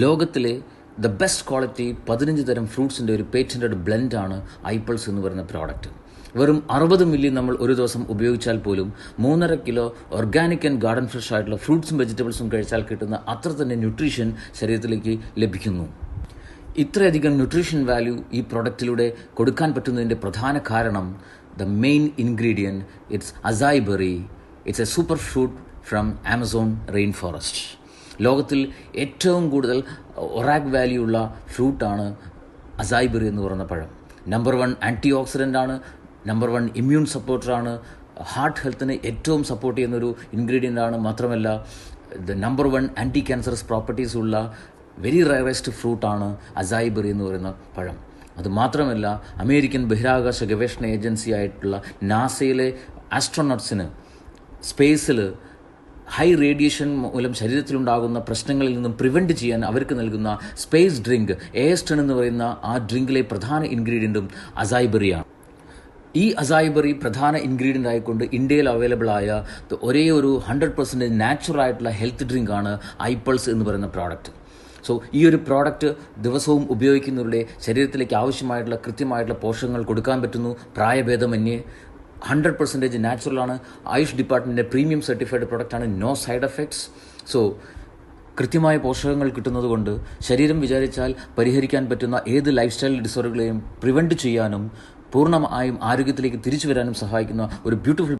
ലോകത്തിലെ best quality 15 തരം ഫ്രൂട്ട്സിൻ്റെ ഒരു പേറ്റൻറ്റഡ് ബ്ലെൻഡാണ് ഐപ്പിൾസ് എന്ന് പറയുന്ന പ്രോഡക്റ്റ്. വെറും 60 മില്ലി നമ്മൾ ഒരു ദിവസം ഉപയോഗിച്ചാൽ പോലും 3.5 kilo organic and garden fresh ആയിട്ടുള്ള ഫ്രൂട്ട്സും വെജിറ്റബിൾസും കഴിച്ചാൽ കിട്ടുന്ന അത്ര തന്നെ ന്യൂട്രീഷൻ ശരീരത്തിലേക്ക് ലഭിക്കുന്നു. ഇത്രയധികം ന്യൂട്രീഷൻ വാല്യൂ ഈ പ്രോഡക്റ്റിലൂടെ കൊടുക്കാൻ പറ്റുന്നതിൻ്റെ പ്രധാന കാരണം main ingredient it's acai berry. It's a super fruit from Amazon rain forest. ലോകത്തിൽ ഏറ്റവും കൂടുതൽ ഒറാഗ് വാല്യൂ ഉള്ള ഫ്രൂട്ടാണ് അസായ് ബെറി എന്ന് പറയുന്ന പഴം. നമ്പർ 1 ആൻറ്റി ഓക്സിഡൻ്റ് ആണ്, നമ്പർ 1 ഇമ്മ്യൂൺ സപ്പോർട്ടറാണ്, ഹാർട്ട് ഹെൽത്തിന് ഏറ്റവും സപ്പോർട്ട് ചെയ്യുന്നൊരു ഇൻഗ്രീഡിയൻ്റ് ആണ്. മാത്രമല്ല നമ്പർ 1 ആൻറ്റി ക്യാൻസറസ് പ്രോപ്പർട്ടീസ് ഉള്ള വെരി റയറസ്റ്റ് ഫ്രൂട്ടാണ് അസായ് ബെറി എന്ന് പറയുന്ന പഴം. അതുമാത്രമല്ല അമേരിക്കൻ ബഹിരാകാശ ഗവേഷണ ഏജൻസി ആയിട്ടുള്ള നാസയിലെ ആസ്ട്രോനോട്ട്സിന് സ്പേസിൽ ഹൈ റേഡിയേഷൻ മൂലം ശരീരത്തിലുണ്ടാകുന്ന പ്രശ്നങ്ങളിൽ നിന്നും പ്രിവെൻറ്റ് ചെയ്യാൻ അവർക്ക് നൽകുന്ന സ്പേസ് ഡ്രിങ്ക് എയർസ്റ്റൺ എന്ന് പറയുന്ന ആ ഡ്രിങ്കിലെ പ്രധാന ഇൻഗ്രീഡിയൻറ്റും അസായ് ബെറിയാണ്. ഈ അസായ് ബെറി പ്രധാന ഇൻഗ്രീഡിയൻ്റ് ആയിക്കൊണ്ട് ഇന്ത്യയിൽ അവൈലബിൾ ആയ ഒരേ ഒരു 100% നാച്ചുറൽ ആയിട്ടുള്ള ഹെൽത്ത് ഡ്രിങ്കാണ് ഐപ്പിൾസ് എന്ന് പറയുന്ന പ്രോഡക്റ്റ്. സോ ഈ ഒരു പ്രോഡക്റ്റ് ദിവസവും ഉപയോഗിക്കുന്നവരുടെ ശരീരത്തിലേക്ക് ആവശ്യമായിട്ടുള്ള കൃത്യമായിട്ടുള്ള പോഷകങ്ങൾ കൊടുക്കാൻ പറ്റുന്നു. പ്രായഭേദമന്യേ 100% നാച്ചുറലാണ്. ആയുഷ് ഡിപ്പാർട്ട്മെൻറ്റിൻ്റെ പ്രീമിയം സർട്ടിഫൈഡ് പ്രോഡക്റ്റാണ്. No side effects. സോ കൃത്യമായ പോഷകങ്ങൾ കിട്ടുന്നത് കൊണ്ട് ശരീരം വിചാരിച്ചാൽ പരിഹരിക്കാൻ പറ്റുന്ന ഏത് ലൈഫ് സ്റ്റൈൽ ഡിസോർഡറുകളെയും പ്രിവെൻറ്റ് ചെയ്യാനും പൂർണ്ണമായും ആരോഗ്യത്തിലേക്ക് തിരിച്ചു വരാനും സഹായിക്കുന്ന ഒരു ബ്യൂട്ടിഫുൾ